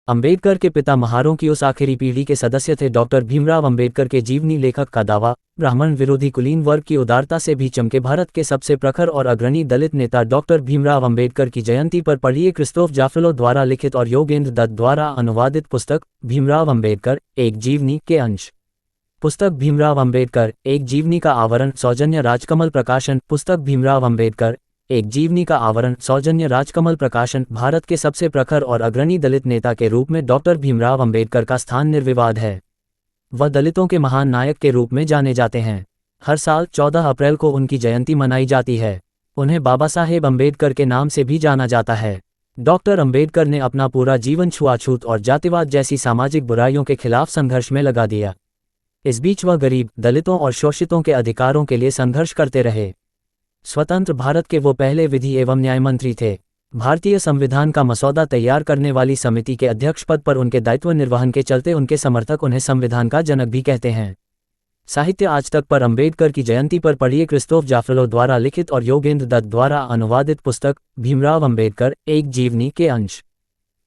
अंबेडकर के पिता महारों की उस आखिरी पीढ़ी के सदस्य थे। डॉक्टर भीमराव अंबेडकर के जीवनी लेखक का दावा, ब्राह्मण विरोधी कुलीन वर्ग की उदारता से भी चमके। भारत के सबसे प्रखर और अग्रणी दलित नेता डॉक्टर भीमराव अंबेडकर की जयंती पर पढ़िए क्रिस्तोफ जाफलो द्वारा लिखित और योगेंद्र दत्त द्वारा अनुवादित पुस्तक भीमराव अंबेडकर एक जीवनी के अंश। पुस्तक भीमराव अंबेडकर एक जीवनी का आवरण, सौजन्य राजकमल प्रकाशन। पुस्तक भीमराव अंबेडकर एक जीवनी का आवरण, सौजन्य राजकमल प्रकाशन। भारत के सबसे प्रखर और अग्रणी दलित नेता के रूप में डॉक्टर भीमराव अंबेडकर का स्थान निर्विवाद है। वह दलितों के महान नायक के रूप में जाने जाते हैं। हर साल 14 अप्रैल को उनकी जयंती मनाई जाती है। उन्हें बाबा साहेब अंबेडकर के नाम से भी जाना जाता है। डॉक्टर अंबेडकर ने अपना पूरा जीवन छुआछूत और जातिवाद जैसी सामाजिक बुराइयों के खिलाफ संघर्ष में लगा दिया। इस बीच वह गरीब, दलितों और शोषितों के अधिकारों के लिए संघर्ष करते रहे। स्वतंत्र भारत के वो पहले विधि एवं न्याय मंत्री थे। भारतीय संविधान का मसौदा तैयार करने वाली समिति के अध्यक्ष पद पर उनके दायित्व निर्वहन के चलते उनके समर्थक उन्हें संविधान का जनक भी कहते हैं। साहित्य आज तक पर अंबेडकर की जयंती पर पढ़िए क्रिस्तोफ जाफलो द्वारा लिखित और योगेंद्र दत्त द्वारा अनुवादित पुस्तक भीमराव अंबेडकर एक जीवनी के अंश।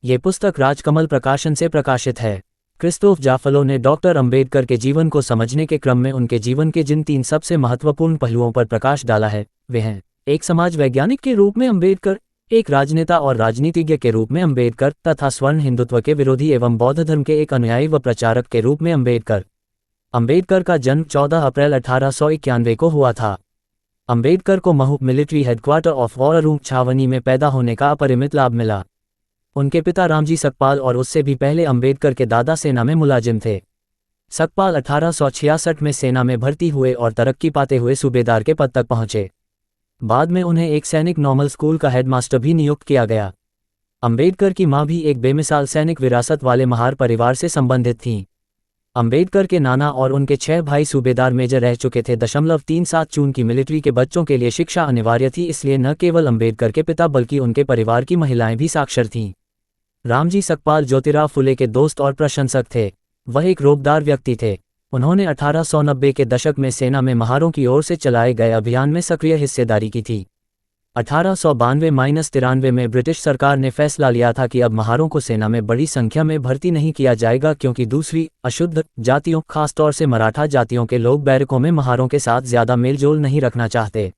ये पुस्तक राजकमल प्रकाशन से प्रकाशित है। क्रिस्तोफ जाफलो ने डॉक्टर अंबेडकर के जीवन को समझने के क्रम में उनके जीवन के जिन 3 सबसे महत्वपूर्ण पहलुओं पर प्रकाश डाला है वे हैं: एक समाज वैज्ञानिक के रूप में अंबेडकर, एक राजनेता और राजनीतिज्ञ के रूप में अंबेडकर तथा स्वर्ण हिंदुत्व के विरोधी एवं बौद्ध धर्म के एक अनुयायी व प्रचारक के रूप में अंबेडकर। अंबेडकर का जन्म 14 अप्रैल 1891 को हुआ था। अंबेडकर को Mhow military headquarter of war room छावनी में पैदा होने का अपरिमित लाभ मिला। उनके पिता रामजी सकपाल और उससे भी पहले अंबेडकर के दादा सेना में मुलाजिम थे। सकपाल 1866 में सेना में भर्ती हुए और तरक्की पाते हुए सूबेदार के पद तक पहुंचे। बाद में उन्हें एक सैनिक नॉर्मल स्कूल का हेडमास्टर भी नियुक्त किया गया। अंबेडकर की मां भी एक बेमिसाल सैनिक विरासत वाले महार परिवार से संबंधित थीं। अंबेडकर के नाना और उनके 6 भाई सूबेदार मेजर रह चुके थे। 37 जून की मिलिट्री के बच्चों के लिए शिक्षा अनिवार्य थी, इसलिए न केवल अंबेडकर के पिता बल्कि उनके परिवार की महिलाएं भी साक्षर थीं। रामजी सकपाल ज्योतिराव फुले के दोस्त और प्रशंसक थे। वह एक रोबदार व्यक्ति थे। उन्होंने 1890 के दशक में सेना में महारों की ओर से चलाए गए अभियान में सक्रिय हिस्सेदारी की थी। 1892-93 में ब्रिटिश सरकार ने फैसला लिया था कि अब महारों को सेना में बड़ी संख्या में भर्ती नहीं किया जाएगा, क्योंकि दूसरी अशुद्ध जातियों, खासतौर से मराठा जातियों के लोग बैरकों में महारों के साथ ज्यादा मेलजोल नहीं रखना चाहते।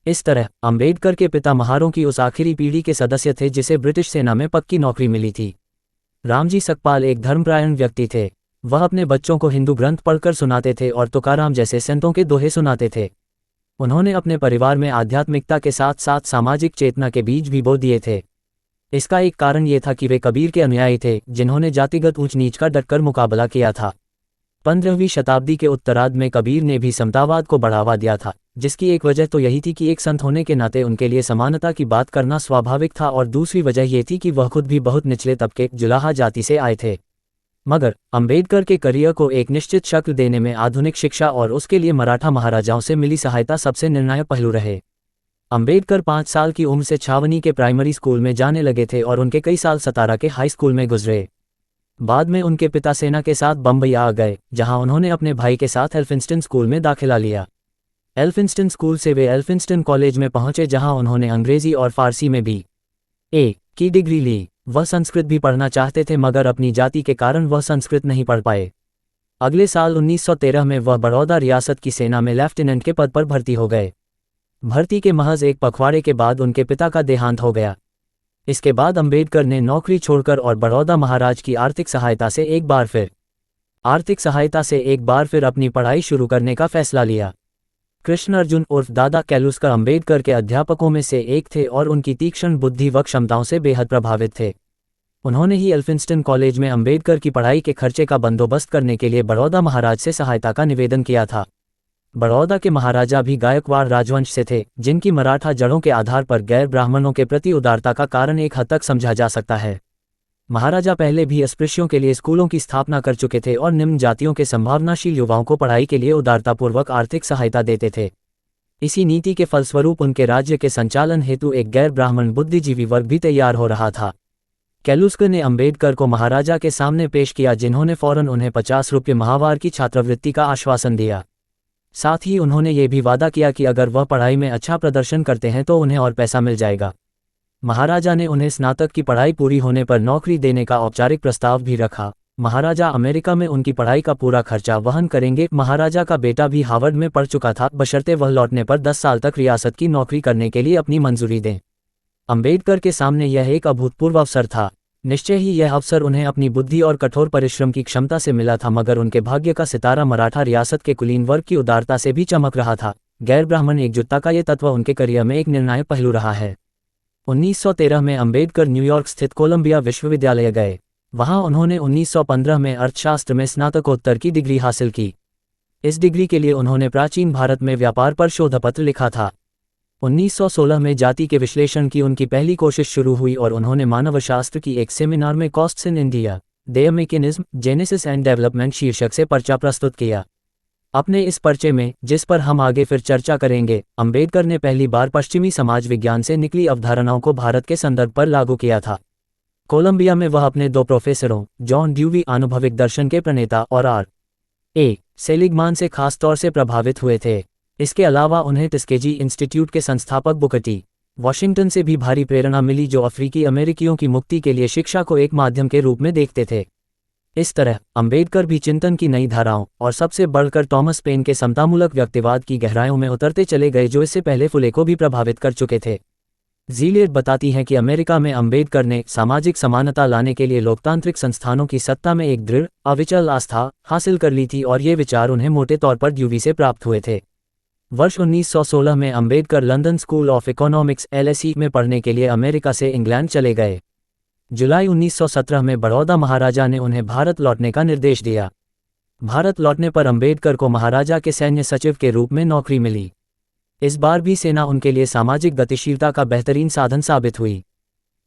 इस तरह अंबेडकर के पिता महारों की उस आखिरी पीढ़ी के सदस्य थे जिसे ब्रिटिश सेना में पक्की नौकरी मिली थी। रामजी सकपाल एक धर्मपरायण व्यक्ति थे। वह अपने बच्चों को हिंदू ग्रंथ पढ़कर सुनाते थे और तुकाराम जैसे संतों के दोहे सुनाते थे। उन्होंने अपने परिवार में आध्यात्मिकता के साथ साथ सामाजिक चेतना के बीज भी बो दिए थे। इसका एक कारण ये था कि वे कबीर के अनुयायी थे, जिन्होंने जातिगत ऊंच नीच का डटकर मुकाबला किया था। 15वीं शताब्दी के उत्तरार्ध में कबीर ने भी समतावाद को बढ़ावा दिया था, जिसकी एक वजह तो यही थी कि एक संत होने के नाते उनके लिए समानता की बात करना स्वाभाविक था, और दूसरी वजह ये थी कि वह खुद भी बहुत निचले तबके जुलाहा जाति से आए थे। मगर अंबेडकर के करियर को एक निश्चित शक्ल देने में आधुनिक शिक्षा और उसके लिए मराठा महाराजाओं से मिली सहायता सबसे निर्णायक पहलू रहे। अंबेडकर 5 साल की उम्र से छावनी के प्राइमरी स्कूल में जाने लगे थे और उनके कई साल सतारा के हाई स्कूल में गुजरे। बाद में उनके पिता सेना के साथ बम्बई आ गए, जहां उन्होंने अपने भाई के साथ एल्फिंस्टन स्कूल में दाखिला लिया। एल्फिंस्टन स्कूल से वे एल्फिंस्टन कॉलेज में पहुंचे, जहां उन्होंने अंग्रेजी और फारसी में B.A. की डिग्री ली। वह संस्कृत भी पढ़ना चाहते थे, मगर अपनी जाति के कारण वह संस्कृत नहीं पढ़ पाए। अगले साल 1913 में वह बड़ौदा रियासत की सेना में लेफ्टिनेंट के पद पर भर्ती हो गए। भर्ती के महज एक पखवाड़े के बाद उनके पिता का देहांत हो गया। इसके बाद अंबेडकर ने नौकरी छोड़कर और बड़ौदा महाराज की आर्थिक सहायता से एक बार फिर अपनी पढ़ाई शुरू करने का फैसला लिया। कृष्ण अर्जुन उर्फ दादा कैलुस्कर अंबेडकर के अध्यापकों में से एक थे और उनकी तीक्ष्ण बुद्धि व क्षमताओं से बेहद प्रभावित थे। उन्होंने ही एल्फिंस्टन कॉलेज में अंबेडकर की पढ़ाई के खर्चे का बंदोबस्त करने के लिए बड़ौदा महाराज से सहायता का निवेदन किया था। बड़ौदा के महाराजा भी गायकवाड़ राजवंश से थे, जिनकी मराठा जड़ों के आधार पर गैर ब्राह्मणों के प्रति उदारता का कारण एक हद तक समझा जा सकता है। महाराजा पहले भी अस्पृश्यों के लिए स्कूलों की स्थापना कर चुके थे और निम्न जातियों के संभावनाशील युवाओं को पढ़ाई के लिए उदारतापूर्वक आर्थिक सहायता देते थे। इसी नीति के फलस्वरूप उनके राज्य के संचालन हेतु एक गैर ब्राह्मण बुद्धिजीवी वर्ग भी तैयार हो रहा था। कैलुस्कर ने अंबेडकर को महाराजा के सामने पेश किया, जिन्होंने फौरन उन्हें 50 रुपये माहवार की छात्रवृत्ति का आश्वासन दिया। साथ ही उन्होंने ये भी वादा किया कि अगर वह पढ़ाई में अच्छा प्रदर्शन करते हैं तो उन्हें और पैसा मिल जाएगा। महाराजा ने उन्हें स्नातक की पढ़ाई पूरी होने पर नौकरी देने का औपचारिक प्रस्ताव भी रखा। महाराजा अमेरिका में उनकी पढ़ाई का पूरा खर्चा वहन करेंगे। महाराजा का बेटा भी हार्वर्ड में पढ़ चुका था, बशर्ते वह लौटने पर 10 साल तक रियासत की नौकरी करने के लिए अपनी मंजूरी दें। अंबेडकर के सामने यह एक अभूतपूर्व अवसर था। निश्चय ही यह अवसर उन्हें अपनी बुद्धि और कठोर परिश्रम की क्षमता से मिला था, मगर उनके भाग्य का सितारा मराठा रियासत के कुलीन वर्ग की उदारता से भी चमक रहा था। गैर ब्राह्मण एकजुटता का ये तत्व उनके करियर में एक निर्णायक पहलू रहा है। 1913 में अंबेडकर न्यूयॉर्क स्थित कोलंबिया विश्वविद्यालय गए। वहां उन्होंने 1915 में अर्थशास्त्र में स्नातकोत्तर की डिग्री हासिल की। इस डिग्री के लिए उन्होंने प्राचीन भारत में व्यापार पर शोधपत्र लिखा था। 1916 में जाति के विश्लेषण की उनकी पहली कोशिश शुरू हुई और उन्होंने मानवशास्त्र की एक सेमिनार में costs in India, there mechanism, genesis and development शीर्षक से पर्चा प्रस्तुत किया। अपने इस पर्चे में, जिस पर हम आगे फिर चर्चा करेंगे, अंबेडकर ने पहली बार पश्चिमी समाज विज्ञान से निकली अवधारणाओं को भारत के संदर्भ पर लागू किया था। कोलंबिया में वह अपने 2 प्रोफेसरों, जॉन ड्यूवी आनुभविक दर्शन के प्रणेता और R.A. सेलिगमान से खास तौर से प्रभावित हुए थे। इसके अलावा उन्हें टस्केजी इंस्टीट्यूट के संस्थापक बुकर टी वॉशिंगटन से भी भारी प्रेरणा मिली, जो अफ्रीकी अमेरिकियों की मुक्ति के लिए शिक्षा को एक माध्यम के रूप में देखते थे। इस तरह अंबेडकर भी चिंतन की नई धाराओं और सबसे बढ़कर टॉमस पेन के समतामूलक व्यक्तिवाद की गहराइयों में उतरते चले गए, जो इससे पहले फुले को भी प्रभावित कर चुके थे। जीलियट बताती हैं कि अमेरिका में अंबेडकर ने सामाजिक समानता लाने के लिए लोकतांत्रिक संस्थानों की सत्ता में एक दृढ़, अविचल आस्था हासिल कर ली थी और ये विचार उन्हें मोटे तौर पर ड्यूवी से प्राप्त हुए थे। वर्ष 1916 में Ambedkar London school of economics LSE में पढ़ने के लिए अमेरिका से इंग्लैंड चले गए। जुलाई 1917 में बड़ौदा महाराजा ने उन्हें भारत लौटने का निर्देश दिया। भारत लौटने पर अंबेडकर को महाराजा के सैन्य सचिव के रूप में नौकरी मिली। इस बार भी सेना उनके लिए सामाजिक गतिशीलता का बेहतरीन साधन साबित हुई।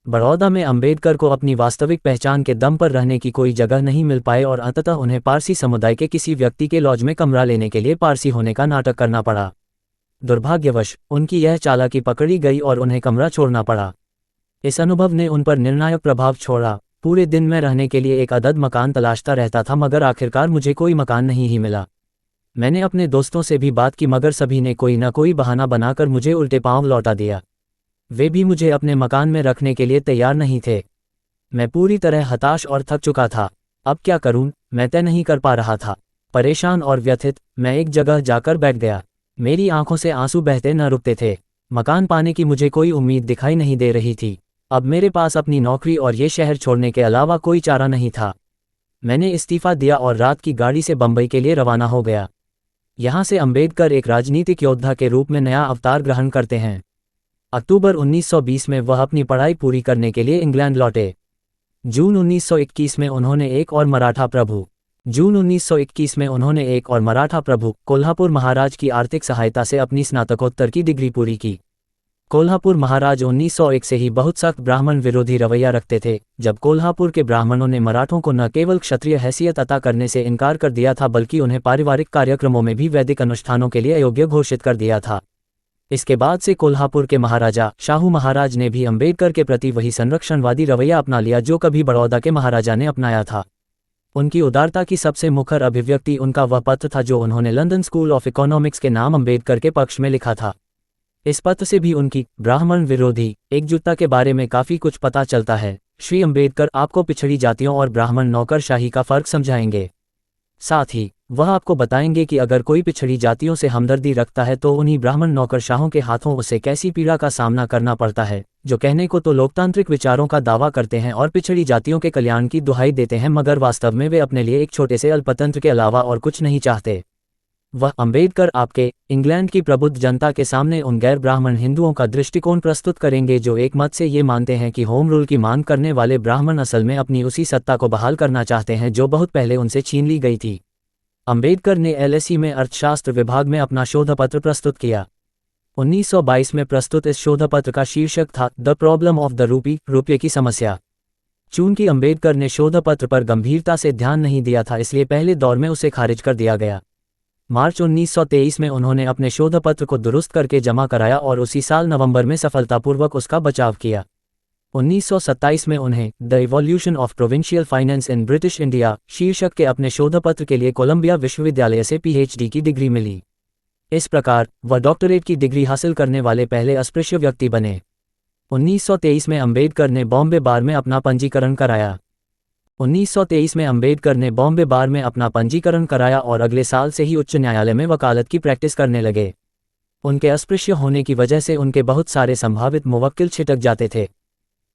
बड़ौदा में अंबेडकर को अपनी वास्तविक पहचान के दम पर रहने की कोई जगह नहीं मिल पाए और अंततः उन्हें पारसी समुदाय के किसी व्यक्ति के लॉज में कमरा लेने के लिए पारसी होने का नाटक करना पड़ा। दुर्भाग्यवश उनकी यह चालाकी पकड़ी गई और उन्हें कमरा छोड़ना पड़ा। इस अनुभव ने उन पर निर्णायक प्रभाव छोड़ा। पूरे दिन मैं रहने के लिए एक अदद मकान तलाशता रहता था, मगर आखिरकार मुझे कोई मकान नहीं ही मिला। मैंने अपने दोस्तों से भी बात की, मगर सभी ने कोई ना कोई बहाना बनाकर मुझे उल्टे पांव लौटा दिया। वे भी मुझे अपने मकान में रखने के लिए तैयार नहीं थे। मैं पूरी तरह हताश और थक चुका था। अब क्या करूं, मैं तय नहीं कर पा रहा था। परेशान और व्यथित, मैं एक जगह जाकर बैठ गया। मेरी आंखों से आंसू बहते न रुकते थे। मकान पाने की मुझे कोई उम्मीद दिखाई नहीं दे रही थी। अब मेरे पास अपनी नौकरी और ये शहर छोड़ने के अलावा कोई चारा नहीं था। मैंने इस्तीफा दिया और रात की गाड़ी से बंबई के लिए रवाना हो गया। यहाँ से अंबेडकर एक राजनीतिक योद्धा के रूप में नया अवतार ग्रहण करते हैं। अक्टूबर 1920 में वह अपनी पढ़ाई पूरी करने के लिए इंग्लैंड लौटे। जून 1921 में उन्होंने एक और मराठा प्रभु कोल्हापुर महाराज की आर्थिक सहायता से अपनी स्नातकोत्तर की डिग्री पूरी की। कोल्हापुर महाराज 1901 से ही बहुत सख्त ब्राह्मण विरोधी रवैया रखते थे। जब कोल्हापुर के ब्राह्मणों ने मराठों को न केवल क्षत्रिय हैसियत अता करने से इनकार कर दिया था, बल्कि उन्हें पारिवारिक कार्यक्रमों में भी वैदिक अनुष्ठानों के लिए अयोग्य घोषित कर दिया था। इसके बाद से कोल्हापुर के महाराजा शाहू महाराज ने भी अंबेडकर के प्रति वही संरक्षणवादी रवैया अपना लिया जो कभी बड़ौदा के महाराजा ने अपनाया था। उनकी उदारता की सबसे मुखर अभिव्यक्ति उनका वह पत्र था जो उन्होंने लंदन स्कूल ऑफ इकोनॉमिक्स के नाम अंबेडकर के पक्ष में लिखा था। इस पत्र से भी उनकी ब्राह्मण विरोधी एकजुटता के बारे में काफी कुछ पता चलता है। श्री अंबेडकर आपको पिछड़ी जातियों और ब्राह्मण नौकरशाही का फर्क समझाएंगे। साथ ही वह आपको बताएंगे कि अगर कोई पिछड़ी जातियों से हमदर्दी रखता है तो उन्हीं ब्राह्मण नौकरशाहों के हाथों उसे कैसी पीड़ा का सामना करना पड़ता है, जो कहने को तो लोकतांत्रिक विचारों का दावा करते हैं और पिछड़ी जातियों के कल्याण की दुहाई देते हैं, मगर वास्तव में वे अपने लिए एक छोटे से अल्पतंत्र के अलावा और कुछ नहीं चाहते। वह अंबेडकर आपके इंग्लैंड की प्रबुद्ध जनता के सामने उन गैर ब्राह्मण हिंदुओं का दृष्टिकोण प्रस्तुत करेंगे जो एक मत से ये मानते हैं कि होम रूल की मांग करने वाले ब्राह्मण असल में अपनी उसी सत्ता को बहाल करना चाहते हैं जो बहुत पहले उनसे छीन ली गई थी। अंबेडकर ने LSE में अर्थशास्त्र विभाग में अपना शोधपत्र प्रस्तुत किया। 1922 में प्रस्तुत इस शोधपत्र का शीर्षक था the problem of the rupee, रुपये की समस्या। चूंकि अंबेडकर ने शोधपत्र पर गंभीरता से ध्यान नहीं दिया था, इसलिए पहले दौर में उसे खारिज कर दिया गया। मार्च 1923 में उन्होंने अपने शोधपत्र को दुरुस्त करके जमा कराया और उसी साल नवंबर में सफलतापूर्वक उसका बचाव किया। 1927 में उन्हें the evolution of provincial finance in British India शीर्षक के अपने शोधपत्र के लिए कोलंबिया विश्वविद्यालय से PhD की डिग्री मिली। इस प्रकार वह डॉक्टरेट की डिग्री हासिल करने वाले पहले अस्पृश्य व्यक्ति बने। 1923 में अंबेडकर ने बॉम्बे बार में अपना पंजीकरण कराया। 1923 में अंबेडकर ने बॉम्बे बार में अपना पंजीकरण कराया और अगले साल से ही उच्च न्यायालय में वकालत की प्रैक्टिस करने लगे। उनके अस्पृश्य होने की वजह से उनके बहुत सारे संभावित मुवक्किल छिटक जाते थे।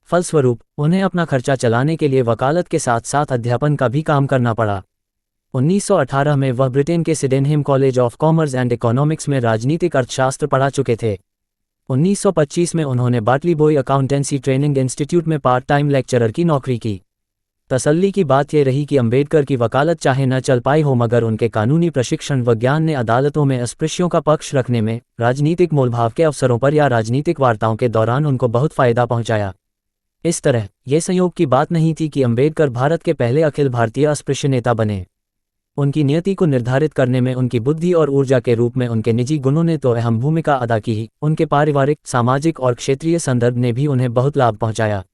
फलस्वरूप उन्हें अपना खर्चा चलाने के लिए वकालत के साथ साथ अध्यापन का भी काम करना पड़ा। 1918 में वह ब्रिटेन के Sydenham college of commerce and economics में राजनीतिक अर्थशास्त्र पढ़ा चुके थे। 1925 में उन्होंने बाटली बॉय अकाउंटेंसी ट्रेनिंग इंस्टीट्यूट में पार्ट टाइम लेक्चरर की नौकरी की। तसल्ली की बात यह रही कि अंबेडकर की वकालत चाहे न चल पाई हो, मगर उनके कानूनी प्रशिक्षण व ज्ञान ने अदालतों में अस्पृश्यों का पक्ष रखने में, राजनीतिक मोलभाव के अवसरों पर या राजनीतिक वार्ताओं के दौरान उनको बहुत फायदा पहुंचाया। इस तरह यह संयोग की बात नहीं थी कि अंबेडकर भारत के पहले अखिल भारतीय अस्पृश्य नेता बने। उनकी नियति को निर्धारित करने में उनकी बुद्धि और ऊर्जा के रूप में उनके निजी गुणों ने तो अहम भूमिका अदा की ही, उनके पारिवारिक, सामाजिक और क्षेत्रीय संदर्भ ने भी उन्हें बहुत लाभ पहुंचाया।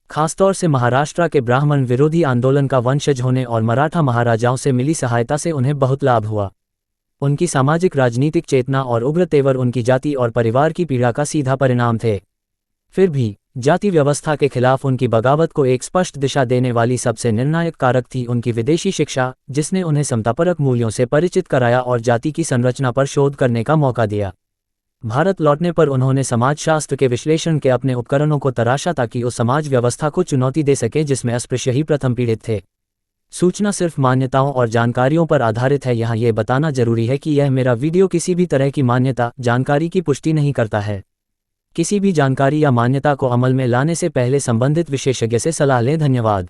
खासतौर से महाराष्ट्र के ब्राह्मण विरोधी आंदोलन का वंशज होने और मराठा महाराजाओं से मिली सहायता से उन्हें बहुत लाभ हुआ। उनकी सामाजिक राजनीतिक चेतना और उग्र तेवर उनकी जाति और परिवार की पीड़ा का सीधा परिणाम थे। फिर भी जाति व्यवस्था के खिलाफ उनकी बगावत को एक स्पष्ट दिशा देने वाली सबसे निर्णायक कारक थी उनकी विदेशी शिक्षा, जिसने उन्हें समतापरक मूल्यों से परिचित कराया और जाति की संरचना पर शोध करने का मौका दिया। भारत लौटने पर उन्होंने समाजशास्त्र के विश्लेषण के अपने उपकरणों को तराशा ताकि उस समाज व्यवस्था को चुनौती दे सके जिसमें अस्पृश्य ही प्रथम पीड़ित थे। सूचना सिर्फ मान्यताओं और जानकारियों पर आधारित है। यहाँ ये बताना जरूरी है कि यह मेरा वीडियो किसी भी तरह की मान्यता, जानकारी की पुष्टि नहीं करता है। किसी भी जानकारी या मान्यता को अमल में लाने से पहले संबंधित विशेषज्ञ से सलाह लें। धन्यवाद।